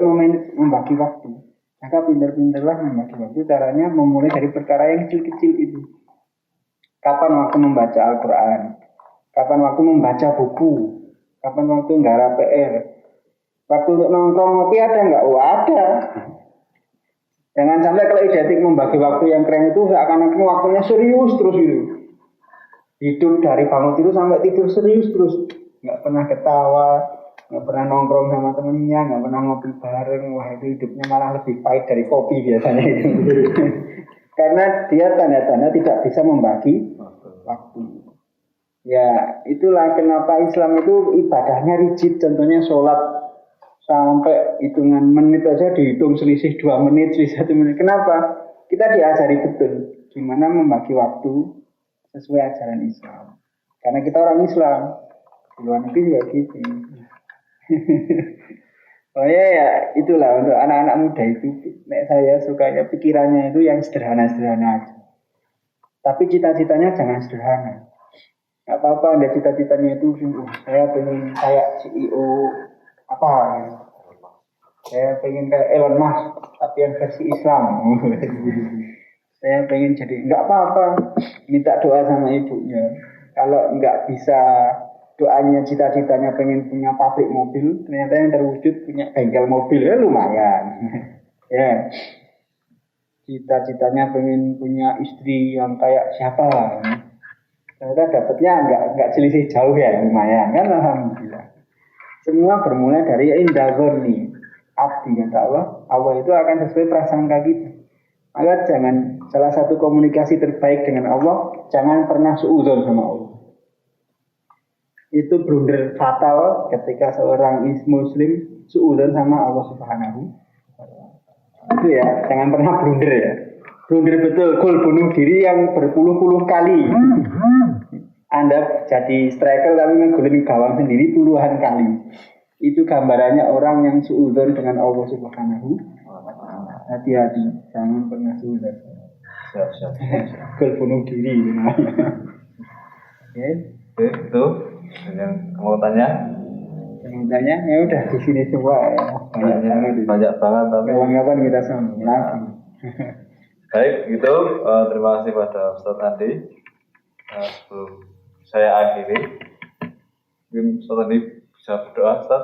membagi waktu. Maka pintar-pintarlah membagi waktu. Caranya memulai dari perkara yang kecil-kecil itu. Kapan waktu membaca Al-Quran? Kapan waktu membaca buku? Kapan waktu nggarap PR? Waktu untuk nongkrong ngopi ada nggak? Ada. Jangan sampai kalau identik membagi waktu yang keren itu seakan-akan waktunya serius terus itu. Hidup dari bangun tidur sampai tidur serius terus. Nggak pernah ketawa, nggak pernah nongkrong sama temennya, nggak pernah ngopi bareng. Wah itu hidupnya malah lebih pahit dari kopi biasanya itu. Karena dia tanda-tanda tidak bisa membagi waktu. Ya itulah kenapa Islam itu ibadahnya rigid. Contohnya sholat sampai hitungan menit aja dihitung selisih 2 menit, selisih 1 menit. Kenapa? Kita diajari betul gimana membagi waktu sesuai ajaran Islam. Karena kita orang Islam. Di luar negeri juga gitu. Oh ya itulah untuk anak-anak muda itu. Saya sukanya pikirannya itu yang sederhana-sederhana aja. Tapi cita-citanya jangan sederhana. Gak apa-apa, ada cita-citanya itu saya pengen kayak CEO apa ya. Saya pengen kayak Elon Musk tapi yang versi Islam. Saya pengen jadi, enggak apa-apa, minta doa sama ibunya. Kalau enggak bisa doanya cita-citanya pengen punya pabrik mobil, ternyata yang terwujud punya bengkel mobil, ya lumayan. Ya, cita-citanya pengen punya istri yang kayak siapa, ternyata dapatnya enggak selisih jauh ya, lumayan kan, alhamdulillah. Semua bermula dari indazorni, abdi kata Allah itu akan sesuai prasangka kita. Maka jangan, salah satu komunikasi terbaik dengan Allah, jangan pernah suudzon sama Allah. itu blunder fatal ketika seorang muslim suudzon sama Allah Subhanahu. Itu ya, jangan pernah blunder ya. Blunder betul, gol bunuh diri yang berpuluh-puluh kali. Anda jadi striker tapi ngegolin gawang sendiri puluhan kali. Itu gambarannya orang yang suudzon dengan Allah Subhanahu. Hati-hati, jangan pernah suudzon. Siap. Gol bunuh diri. Oke, Itu yang kamu tanya. yang tanya ya udah di sini semua ya. Banyak banget tapi. Kawan-kawan kita sambung lagi. Baik, gitu. Terima kasih pada Ustaz Andi. Sebelum saya akhiri, mungkin Ustaz Andi bisa berdoa, Ustaz,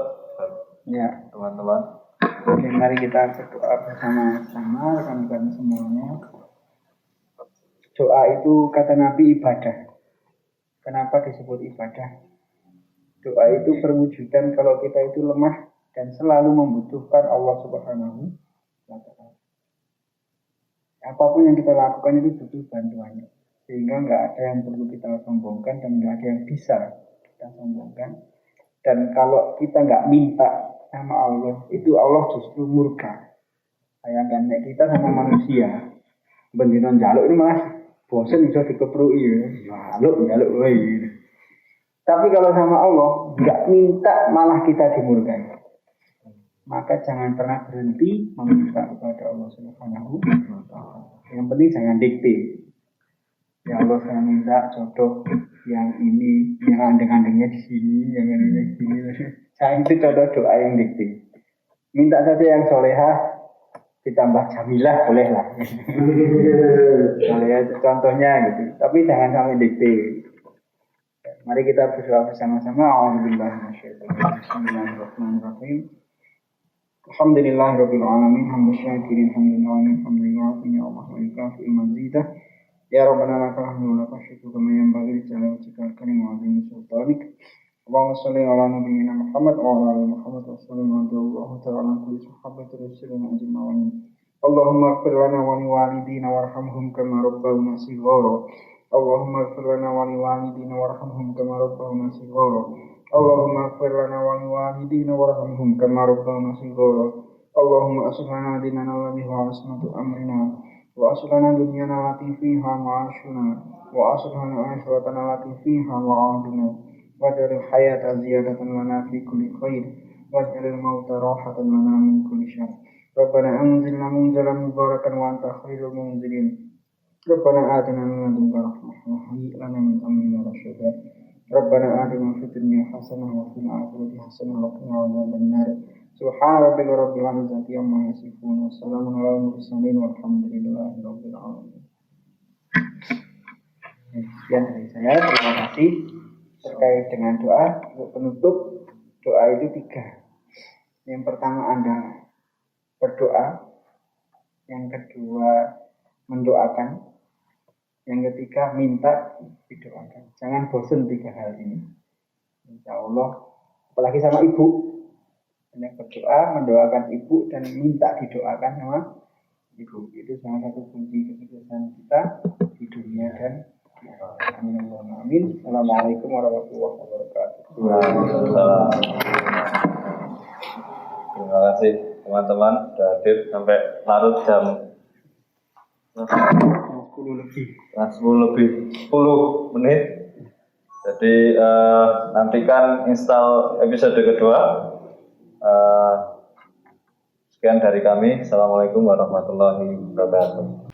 Ya, teman-teman. oke, mari kita berdoa bersama-sama rekan-rekan semuanya. Doa itu kata Nabi ibadah. Kenapa disebut ibadah? Doa itu perwujudan kalau kita itu lemah dan selalu membutuhkan Allah Subhanahu wa Ta'ala. Apapun yang kita lakukan itu butuh bantuannya, sehingga nggak ada yang perlu kita sombongkan dan nggak ada yang bisa kita sombongkan. Dan kalau kita nggak minta sama Allah, itu Allah justru murka. Bayangkan kita sama manusia, bendinon jaluk ini malah bosan bisa dikeprui ya, jaluk, woy. Tapi kalau sama Allah nggak minta malah kita dimurkai. Maka jangan pernah berhenti meminta kepada Allah Subhanahu wa Ta'ala. Yang penting jangan dikte. Ya Allah, saya minta jodoh yang ini, yang andeng-andengnya di sini, yang ini di sini. Saya itu contoh doa yang dikte. Minta saja yang solehah ditambah jamilah bolehlah. Solehah itu contohnya gitu. Tapi jangan sampai dikte. Mari kita berdoa bersama-sama. Bismillahirrahmanirrahim. Alhamdulillahirabbil alamin, hamdan syakirin, hamdan hamdan ya Allah wa ikafi mazidah. Ya Rabbana lakal hamdu wa lakal syukru kama yanbaghi li jalali wajhikal karim wa 'azimi sultanik. Allahumma shalli ala nabiyyina Muhammad wa ala ali Muhammad wa sallim ala ta'ala kulli sahabati rasulina ajma'in. Allahumma ighfir lana wa liwalidina warhamhum kama rabbawna shighara. Allahumma ighfir lana wa liwalidina warhamhum kama rabbawna shighara. Allahumma ighfir lana wa liwalidina warhamhum kama rabbawna shighara. Allahumma aslih lana dinana alladhi huwa ismatu amrina wa aslih lana dunyana allati fiha ma'ashuna wa aslih lana akhiratana allati fiha ma'aduna waj'al hayata ziyadatan lana fi kulli khair waj'al mauta rahatan lana min kulli syarr. Rabbana anzilna munzalan mubarakan wa anta khairul munzilin. Rabbana atina min ladunka rahmah wa hayyi lana min amrina rasyada. Rabbana atina fid dunya hasanah wa fil akhirati hasanah wa qina adzaban nar. Subhana rabbika rabbil izzati amma yasifun wa salamun alal mursalin walhamdulillahi rabbil alamin. Sekian dari saya, terima kasih. Terkait dengan doa, untuk penutup doa itu 3. Yang pertama Anda berdoa, yang kedua mendoakan, yang ketiga minta didoakan. Jangan bosan 3 hal ini. Insya Allah, apalagi sama ibu, Anda berdoa, mendoakan ibu dan minta didoakan sama ibu. Itu salah satu kunci kesuksesan kita di dunia dan di akhirat. Amin. Assalamualaikum warahmatullahi wabarakatuh. Waalaikumsalam. Terima kasih teman-teman sudah hadir sampai larut jam 10 lebih. 10 menit. Jadi nantikan install episode kedua. Sekian dari kami. Assalamualaikum warahmatullahi wabarakatuh.